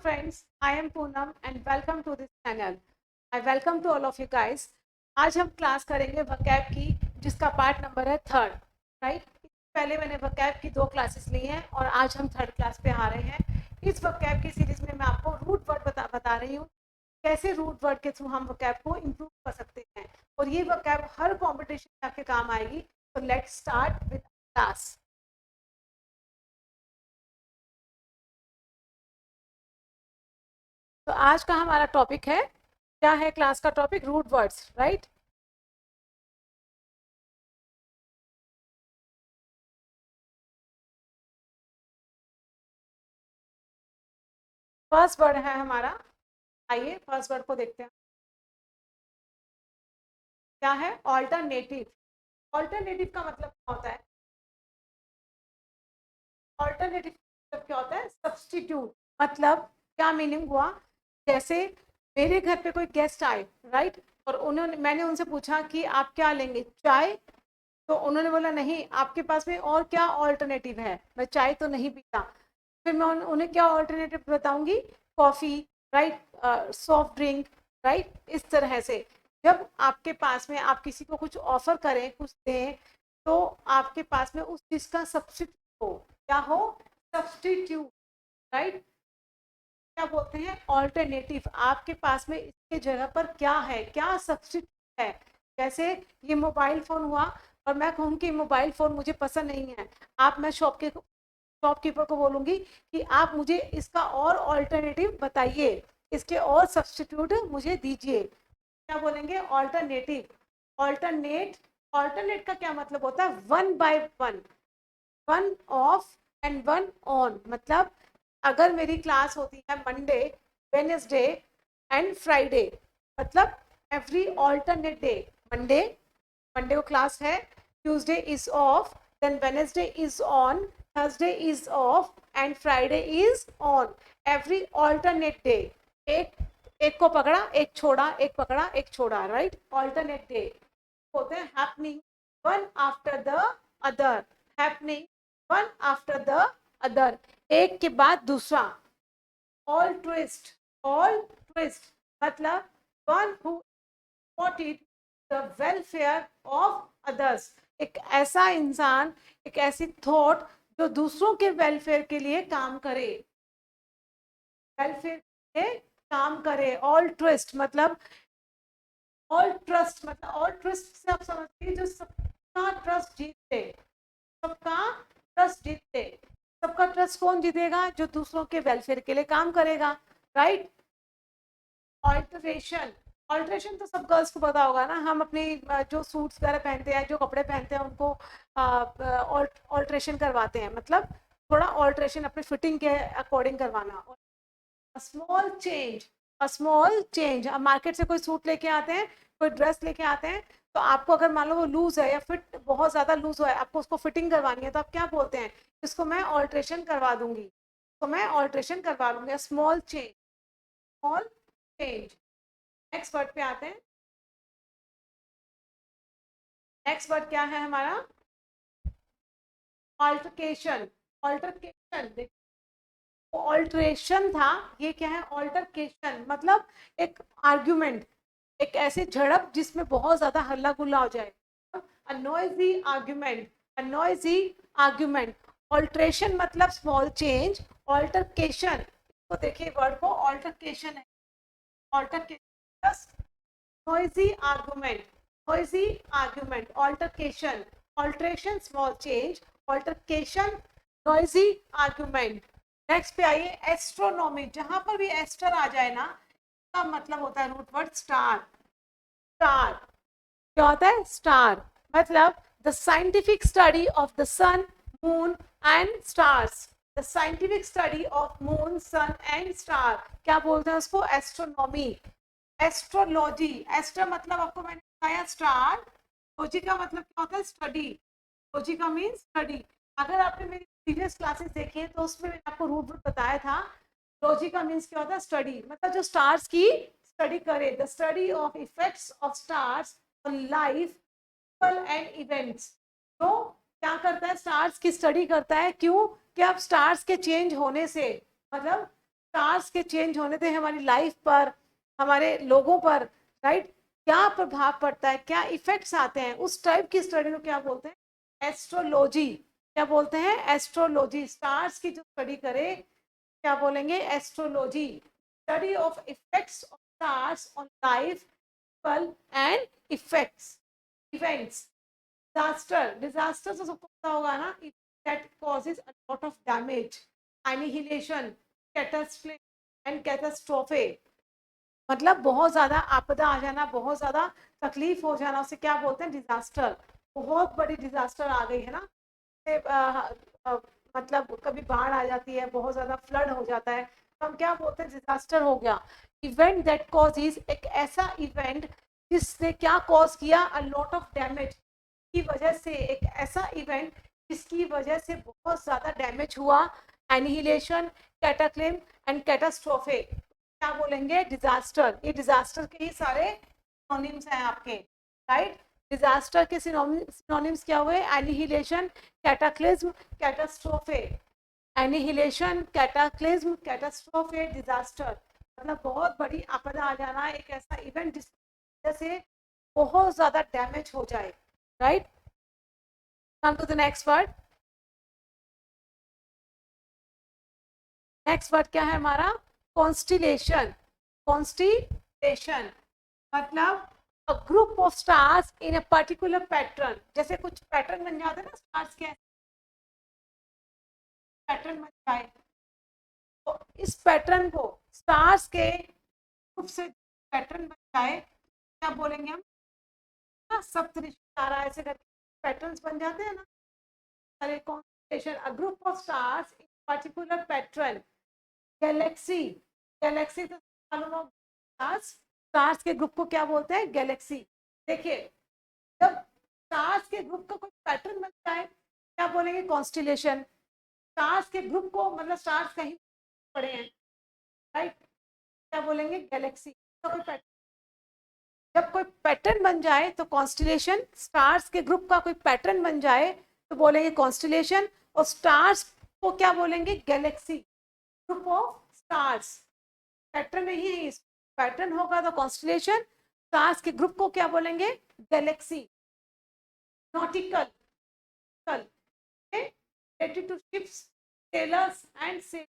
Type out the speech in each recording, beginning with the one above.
friends, I am Poonam and welcome to this channel. I welcome to all of you guys. आज हम class करेंगे vocab की, जिसका part number है third, right. पहले मैंने vocab की 2 क्लासेस ली हैं और आज हम थर्ड क्लास पे आ रहे हैं। इस vocab की सीरीज में मैं आपको रूट वर्ड बता रही हूँ, कैसे रूट वर्ड के थ्रू हम vocab को इम्प्रूव कर सकते हैं और ये vocab हर कॉम्पिटिशन में आपके काम आएगी। तो लेट्स स्टार्ट विद क्लास। तो आज का हमारा टॉपिक है, क्या है क्लास का topic? Root words, right. First word है हमारा, आइए फर्स्ट वर्ड को देखते हैं। क्या है? ऑल्टरनेटिव। ऑल्टरनेटिव का मतलब क्या होता है? ऑल्टरनेटिव मतलब क्या होता है? सब्स्टिट्यूट। मतलब क्या मीनिंग हुआ? जैसे मेरे घर पे कोई गेस्ट आए, राइट, और मैंने उनसे पूछा कि आप क्या लेंगे, चाय? तो उन्होंने बोला नहीं, आपके पास में और क्या ऑल्टरनेटिव है? मैं चाय तो नहीं पीता। फिर मैं उन्हें क्या ऑल्टरनेटिव बताऊंगी? Coffee, right, soft drink, right. इस तरह से जब आपके पास में आप किसी को कुछ ऑफर करें, कुछ दें, तो आपके पास में उस चीज़ का सब्स्टिट्यूट हो। क्या हो? Substitute, right. क्या बोलते हैं? ऑल्टरनेटिव। आपके पास में इसके जगह पर क्या है, क्या सब्स्टिट्यूट है। जैसे ये मोबाइल फ़ोन हुआ और मैं कहूँ कि मोबाइल फ़ोन मुझे पसंद नहीं है, आप मैं शॉपकीपर को बोलूँगी कि आप मुझे इसका और ऑल्टरनेटिव बताइए, इसके और सब्स्टिट्यूट मुझे दीजिए। क्या बोलेंगे? ऑल्टरनेटिव। ऑल्टरनेट। ऑल्टरनेट का क्या मतलब होता है? One by one, one off and one on. मतलब अगर मेरी क्लास होती है मंडे, वेनेसडे एंड फ्राइडे, मतलब every alternate day. Monday, Monday को क्लास है, Tuesday is off, then Wednesday is on, Thursday is off and Friday is on. Every alternate day. एक एक को पकड़ा, एक छोड़ा, एक पकड़ा, एक छोड़ा, राइट। ऑल्टरनेट डे होते हैं happening one after the other. Happening one after the other, एक के बाद दूसरा। All twist. ऑल ट्विस्ट मतलब one who supported the welfare of others. एक ऐसा इंसान, एक ऐसी थॉट जो दूसरों के वेलफेयर के लिए काम करे, वेलफेयर के लिए काम करे। ऑल ट्विस्ट मतलब, ऑल ट्रस्ट मतलब, ऑल ट्रस्ट से आप समझते हैं जो सबका ट्रस्ट जीते, सबका ट्रस्ट जीते। सबका ट्रस्ट कौन जीतेगा? जो दूसरों के वेलफेयर के लिए काम करेगा, राइट। ऑल्टरेशन। ऑल्टरेशन तो सब गर्ल्स को पता होगा ना। हम अपनी जो सूट्स वगैरह पहनते हैं, जो कपड़े पहनते हैं, उनको ऑल्टरेशन करवाते हैं। मतलब थोड़ा ऑल्टरेशन अपने फिटिंग के अकॉर्डिंग करवाना। Small change. Small change. अब मार्केट से कोई सूट लेके आते हैं, कोई ड्रेस लेके आते हैं, तो आपको अगर मान लो वो लूज है या फिट बहुत ज्यादा लूज है, आपको उसको फिटिंग करवानी है, तो आप क्या बोलते हैं? इसको मैं ऑल्ट्रेशन करवा दूंगी, तो मैं ऑल्ट्रेशन करवा लूंगी। Small change, small change. Next word पे आते हैं। नेक्स्ट वर्ड क्या है हमारा? ऑल्टरकेशन। ऑल्टरकेशन, ऑल्ट्रेशन था, ये क्या है? ऑल्टरकेशन मतलब एक आर्ग्यूमेंट, एक ऐसी झड़प जिसमें बहुत ज्यादा हल्ला गुल्ला हो जाए। अ नॉइजी आर्ग्यूमेंट, अ नॉइजी आर्ग्यूमेंट। ऑल्ट्रेशन मतलब स्मॉल चेंज, ऑल्टरकेशन, तो देखिए वर्ड को, ऑल्टरकेशन है। Altercation, noisy argument, noisy argument, altercation. Alteration small change, altercation noisy argument. Next पे आइए, एस्ट्रोनॉमी। जहां पर भी एस्टर आ जाए ना, का मतलब होता है रूट वर्ड स्टार। स्टार क्या होता है? स्टार मतलब the scientific study of the sun, moon and stars. The scientific study of moon, sun and star, क्या बोलते हैं उसको? एस्ट्रोनॉमी। एस्ट्रोलॉजी। एस्ट्रो मतलब आपको मैंने बताया स्टार, लॉजी का मतलब क्या होता है? स्टडी। लॉजी का मीन्स स्टडी। अगर आपने मेरी प्रीवियस क्लासेस देखी है तो उसमें मैंने आपको रूट वर्ड बताया था। लॉजी का मीन्स क्या होता है? स्टडी। मतलब जो स्टार्स की स्टडी करे, the study of effects of stars on life, people and events. तो क्या करता है? स्टार्स की स्टडी करता है। क्यों? कि अब स्टार्स के चेंज होने से, मतलब स्टार्स के चेंज होने से हमारी लाइफ पर, हमारे लोगों पर, राइट, क्या प्रभाव पड़ता है, क्या इफेक्ट्स आते हैं, उस टाइप की स्टडी को क्या बोलते हैं, एस्ट्रोलॉजी। क्या बोलते हैं, एस्ट्रोलॉजी। स्टार्स की जो स्टडी करे क्या बोलेंगे, astrology. Study of effects of stars on life and effects, events. Disaster तो सबको पता होगा ना, that causes a lot of damage, annihilation, catastrophe and catastrophe। मतलब बहुत ज्यादा आपदा आ जाना, बहुत ज्यादा तकलीफ हो जाना, उसे क्या बोलते हैं, डिजास्टर। बहुत बड़ी डिजास्टर आ गई है ना, मतलब कभी बाढ़ आ जाती है, बहुत ज्यादा फ्लड हो जाता है, तो हम क्या बोलते हैं, डिजास्टर हो गया। इवेंट दैट कॉजेज, एक ऐसा इवेंट जिसने क्या कॉज किया, अ लॉट ऑफ डैमेज, की वजह से, एक ऐसा इवेंट जिसकी वजह से बहुत ज्यादा डैमेज हुआ, एनिहिलेशन, कैटाक्लिम एंड कैटास्ट्रोफे। क्या बोलेंगे, डिजास्टर। ये डिजास्टर के ही सारे सिनोनिम्स हैं आपके, राइट। डिजास्टर के सिनोनिम्स क्या हुए, annihilation, cataclysm, catastrophe. Annihilation, cataclysm, catastrophe, disaster. मतलब बहुत बड़ी आपदा आ जाना, एक ऐसा इवेंट जिसकी वजह से बहुत ज्यादा डैमेज हो जाए, right. Come to the next word. Next word क्या है हमारा, कॉन्स्टिलेशन। कॉन्स्टिलेशन मतलब a group of stars in a particular pattern. जैसे कुछ पैटर्न बन जाते हैं ना स्टार्स के, पैटर्न बन जाए, तो इस पैटर्न को, स्टार्स के ग्रुप से पैटर्न बन जाए, क्या बोलेंगे हम, ना सप्तऋषि तारा, ऐसे करके पैटर्न्स बन जाते हैं ना। अरे constellation, a group of stars in particular pattern. Galaxy, Galaxy तो मालूम हो, स्टार्स, स्टार्स के ग्रुप को क्या बोलते हैं, गैलेक्सी। देखिए, जब स्टार्स के ग्रुप का कोई पैटर्न बनता है, क्या बोलेंगे, कॉन्स्टिलेशन। स्टार्स के ग्रुप को, मतलब स्टार्स कहीं पड़े हैं, राइट, क्या बोलेंगे, गैलेक्सी। तो कोई पैटर्न, जब कोई पैटर्न बन जाए तो कॉन्स्टिलेशन। स्टार्स के ग्रुप का कोई पैटर्न बन जाए तो बोलेंगे कॉन्स्टिलेशन, और स्टार्स को क्या बोलेंगे, Galaxy. Group of stars, pattern नहीं है, इस पैटर्न होगा तो कॉन्स्टिलेशन, स्टार्स के ग्रुप को क्या बोलेंगे, galaxy. Nautical, related to ships, sailors and sail,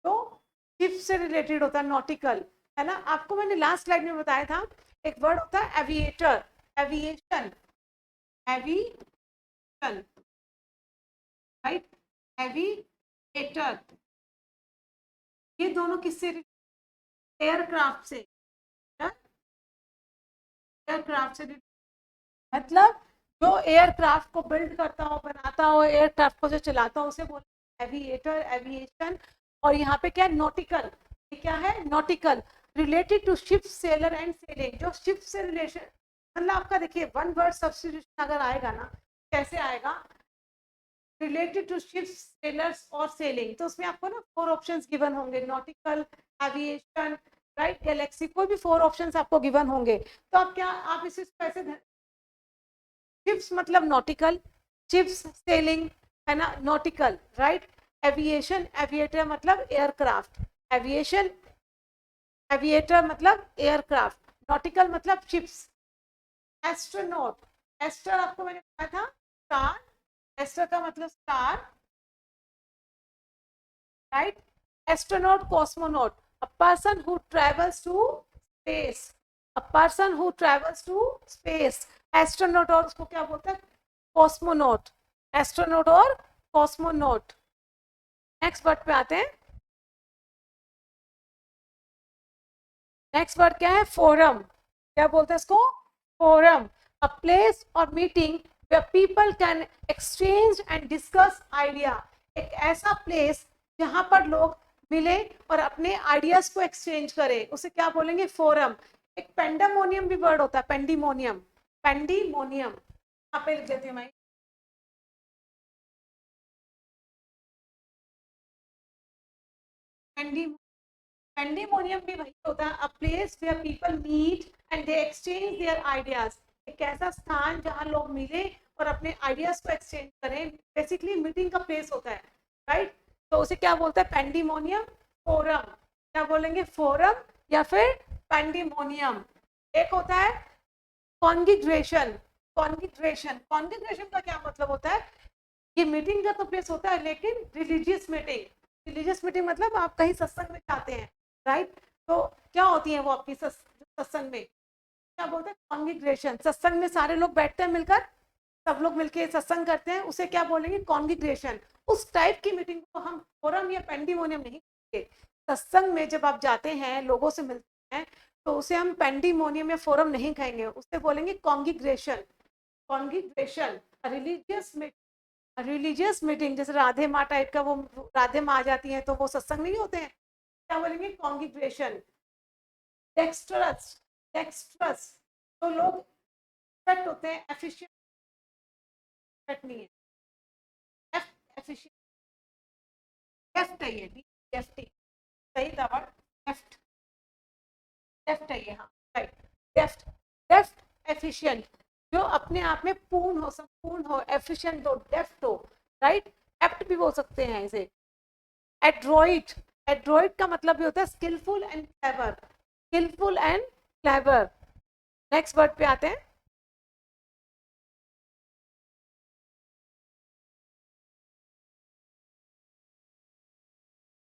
तो शिप से रिलेटेड होता है नॉटिकल, है ना। आपको मैंने लास्ट स्लाइड में बताया था, एक वर्ड होता है aviator, aviation, aviation, right, aviator. ये दोनों किससे, एयरक्राफ्ट से, एयरक्राफ्ट से, मतलब जो एयरक्राफ्ट को बिल्ड करता हो, बनाता हो, एयरक्राफ्ट को जो चलाता हो, उसे बोलते हैं एविएटर, एविएशन। और यहाँ पे क्या है, नॉटिकल। ये क्या है, nautical, related to ship, sailor and sailing. जो शिप से रिलेशन, मतलब आपका देखिए वन वर्ड सब्स्टिट्यूशन अगर आएगा ना, कैसे आएगा, रिलेटेड टू शिप, सेलर्स और सेलिंग, तो उसमें आपको ना 4 ऑप्शंस गिवन होंगे, नॉटिकल, एविएशन, राइट, गैलेक्सी, कोई भी 4 ऑप्शंस आपको गिवन होंगे। तो आप क्या, आप इसे कैसे, शिप्स मतलब नॉटिकल, शिप्स सेलिंग, है ना, नॉटिकल, राइट। एविएशन, एविएटर मतलब एयरक्राफ्ट, एविएशन, एविएटर मतलब एयरक्राफ्ट, नॉटिकल मतलब शिप्स। एस्ट्रोनॉट, एस्टर आपको मैंने बताया था, स्टार, एस्टर का मतलब star, right. Astronaut, cosmonaut, a person who travels to space, a person who travels to space. Astronaut और उसको क्या बोलते हैं, कॉस्मोनॉट, एस्ट्रोनॉट और कॉस्मोनॉट। नेक्स्ट वर्ड पे आते हैं, नेक्स्ट वर्ड क्या है, फोरम। क्या बोलते हैं इसको, फोरम, अ प्लेस और meeting where people can exchange and discuss idea. एक ऐसा प्लेस जहां पर लोग मिले और अपने आइडियाज को एक्सचेंज करें, उसे क्या बोलेंगे, फोरम। एक पेंडामोनियम भी वर्ड होता है, पेंडीमोनियम, पेंडीमोनियम, यहाँ पे लिख देती हूँ मैं, पेंडेमोनियम भी वही होता है, a place where people meet and they exchange their ideas. एक ऐसा स्थान जहां लोग मिले और अपने आइडियाज को एक्सचेंज करें, बेसिकली मीटिंग का प्लेस होता है, राइट। तो उसे क्या बोलते हैं, पेंडेमोनियम, फोरम। क्या बोलेंगे, फोरम या फिर पैंडिमोनियम। एक होता है कॉन्ग्रेगेशन। कॉन्ग्रेगेशन का क्या मतलब होता है, ये मीटिंग का तो प्लेस होता है, लेकिन रिलीजियस मीटिंग, रिलीजियस मीटिंग मतलब आप कहीं सत्संग में जाते हैं, राइट। तो क्या होती है वो आपकी सत्संग में, क्या बोलते हैं, कॉन्ग्रेगेशन। सत्संग में सारे लोग बैठते हैं मिलकर, सब लोग मिलकर सत्संग करते हैं, उसे क्या बोलेंगे, कॉन्ग्रेगेशन। उस टाइप की मीटिंग को हम फोरम या पेंडिमोनियम नहीं कहते। सत्संग में जब आप जाते हैं, लोगों से मिलते हैं, तो उसे हम पेंडिमोनियम या फोरम नहीं कहेंगे, उसे बोलेंगे congregation. Congregation religious meeting, religious meeting जैसे राधे माँ टाइप का, वो राधे माँ आ जाती हैं तो वो सत्संग नहीं होते हैं, क्या बोलेंगे, कॉन्ग्रेगेशन। डेक्स्ट्रस, डेक्स्ट्रस तो लोग एफिशिएंट होते हैं, एफिशिएंट नहीं है, एफिशिएंट, लेफ्ट है ये, लेफ्ट सही था वर्ड, लेफ्ट, लेफ्ट है ये, हाँ राइट, लेफ्ट, लेफ्ट एफिशिएंट, जो अपने आप में पूर्ण हो, संपूर्ण हो, एफिशिएंट हो, डेफ्ट हो, राइट। एप्ट भी बोल सकते हैं इसे। एड्रॉइट, एड्रॉइट का मतलब भी होता है skillful and clever, skillful and clever. Next word पे आते हैं,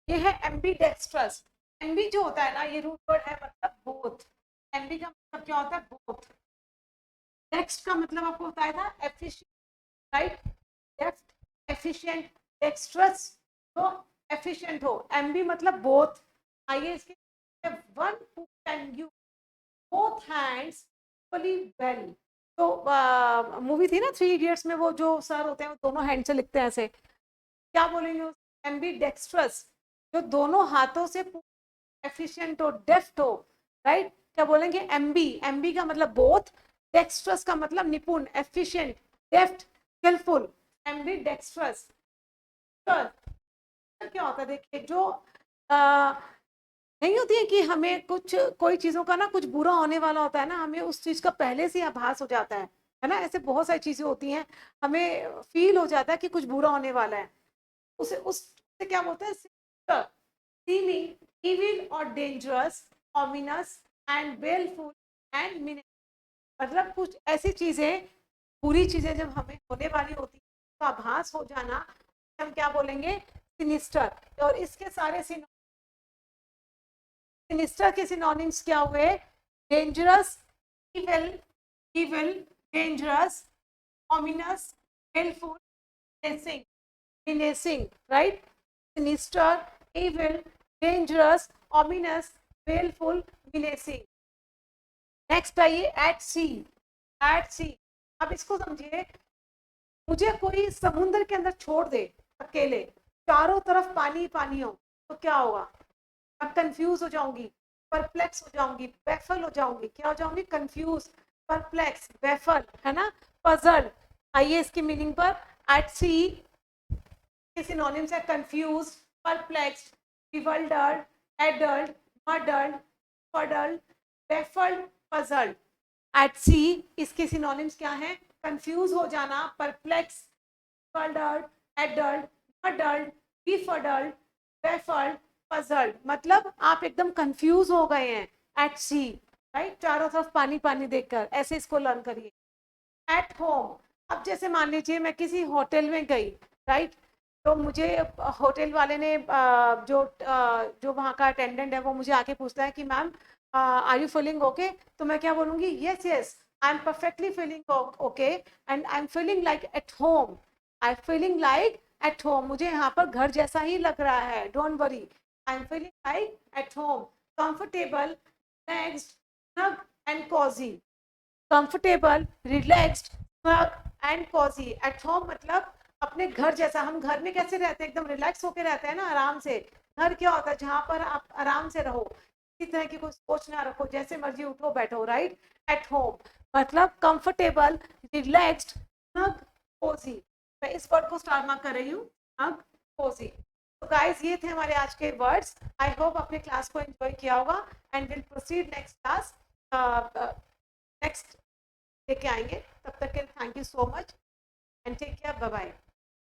ये है एम्बीडेक्स्ट्रस। एम्बी जो होता है ना, ये रूट वर्ड है, मतलब बोथ। एम्बी का मतलब क्या होता है, बोथ। डेक्स्ट का मतलब आपको बताया था एफिशिएंट, राइट, डेफ्ट एफिशिएंट, डेक्स्ट्रस तो एफिशिएंट हो, एम्बी मतलब बोथ। आइए इसके, one who can use both hands equally well. तो मूवी थी ना 3 इडियट्स में, वो जो सर होते हैं वो दोनों हैंड से लिखते हैं ऐसे, क्या बोलेंगे, एम्बी डेक्स्ट्रस, जो दोनों हाथों से एफिशिएंट हो, डेफ्ट हो, राइट। क्या बोलेंगे, एमबी, एमबी का मतलब बोथ, डेक्स्ट्रस का मतलब निपुण, एफिशिएंट, डेफ्ट, स्किलफुल, एमबी डेक्स्ट्रस। क्या होता है, देखिए जो नहीं होती है कि हमें कुछ, कोई चीजों का ना कुछ बुरा होने वाला होता है ना, हमें उस चीज का पहले से आभास हो जाता है ना, ऐसे बहुत सारी चीजें होती हैं, हमें फील हो जाता है कि कुछ बुरा होने वाला है, उसे उससे क्या बोलते हैं, seeming evil or dangerous, ominous and baleful and meaningless। मतलब कुछ ऐसी चीजें, बुरी चीजें जब हमें होने वाली होती है, तो आभास हो जाना, हम क्या बोलेंगे, सिनिस्टर। और इसके सारे सिनिस्टर के सिनोनिम्स क्या हुए, dangerous, evil, evil, dangerous, ominous, baleful, menacing, menacing, right? Sinister, evil, dangerous, ominous, baleful, menacing। Next आइए, एट सी। एट सी, अब इसको समझिए, मुझे कोई समुद्र के अंदर छोड़ दे अकेले, चारों तरफ पानी पानी हो, तो क्या होगा, मैं कंफ्यूज हो जाऊंगी, परप्लेक्स हो जाऊंगी, बेफल हो जाऊंगी, क्या हो जाऊंगी, कंफ्यूज, परप्लेक्स, बेफल, है ना, पजल। आइए इसकी मीनिंग पर, एट सी के सिनोनिम्स है confuse, perplexed, bewildered, addled, muddled, fuddled, baffled, puzzled। At sea इसके सिनोनिम्स क्या है, कंफ्यूज हो जाना, perplex, bewildered, addled, muddled, befuddled, baffled, puzzled। मतलब आप एकदम कंफ्यूज हो गए हैं एट सी, राइट, चारों तरफ पानी पानी देखकर, ऐसे इसको लर्न करिए। एट होम, अब जैसे मान लीजिए मैं किसी होटल में गई, राइट, तो मुझे होटल वाले ने जो वहाँ का अटेंडेंट है वो मुझे आके पूछता है कि ma'am are you feeling okay, तो मैं क्या बोलूँगी, yes yes I am perfectly feeling okay and I am feeling like at home, I am feeling like at home, मुझे यहाँ पर घर जैसा ही लग रहा है, don't worry, I am feeling like at home, comfortable, next, snug and cozy, comfortable, relaxed, snug and cosy. At home मतलब अपने घर जैसा, हम घर में कैसे रहते हैं, एकदम रिलैक्स होके रहते हैं ना, आराम से। घर क्या होता है, जहाँ पर आप आराम से रहो, किसी तरह की कोई सोच ना रखो, जैसे मर्जी उठो बैठो, राइट। एट होम मतलब कंफर्टेबल, रिलैक्स्ड, स्नग, कोजी। मैं इस वर्ड को स्टार मार्क कर रही हूँ, स्नग, कोजी। तो गाइस ये थे हमारे आज के वर्ड्स। आई होप अपने क्लास को एंजॉय किया होगा and will proceed next class, next लेके आएंगे। तब तक के लिए thank you so much and take care, bye bye.